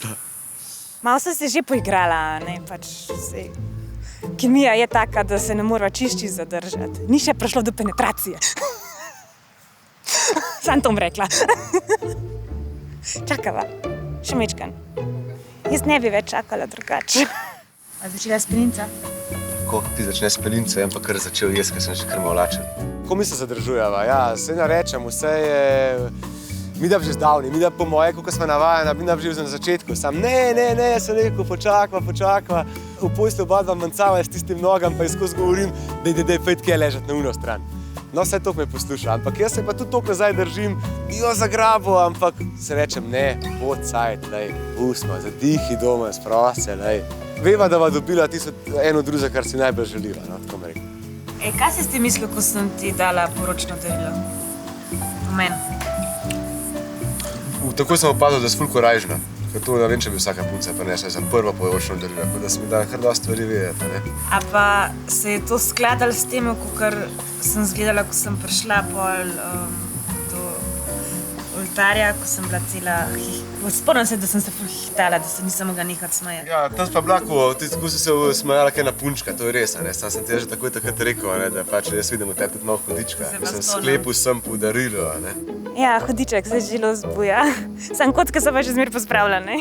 dosta. Malo sem se že poigrala, ne, pač sej. Kemija je taka, da se ne morava čišči zadržati. Ni še prišlo do penetracije. Sam to bom rekla. Čakava, še mečkan. Jaz ne bi več čakala drugače. A začela spelinca? Ko ti začne spelinca, jem pa kar začel jesti, ker sem že kar malo lačen. Ko mi se zadržujeva, ja, se narečem, vse je... Mi da bi že zdavni, mi da po moje, kako smo navajena, mi da bi že na začetku. Sam ne, sem rekel, počakva. V poslu oba dva mancava s tistim nogam, pa skozi govorim, dej, pojdi kje ležati na uno stran. No, vse to me posluša, ampak jaz se pa tudi toliko nazaj držim, jo zagrabo, ampak se rečem, ne, bod cajt, lej, pustimo, zadihi doma, sprosti se, lej. Veva, da va dobila tisto eno drugo, kar si najbolj želiva, no, tako me rekel. Kaj si ti mislil, ko sem ti dala poročno darilo? Pomen. Tako sem opazil, da si ful korajžna. Ker to ne vem, če bi vsaka punca prinesla za prvo poročno darilo, tako da si mi dala kar dosti stvari vedeti, ne. A pa se je to skladalo s tem, kakor sem izgledala, ko sem prišla pol do oltarja, ko sem bila cela spomnim se, da sem se ful hihitala, da se nisem mogla nehati smejati. Ja, tam si pa bila, ko si se smejala kaj na punčka, to je res, ne. Sam sem ti že takoj takrat rekel, ne, da pač jaz vidim v tebi tudi malo hudička. Mislim, sklepil sem podarilo, ne. Ja, hudiček se žilo zbuja. Sam kocke so pa še zmer pospravljene.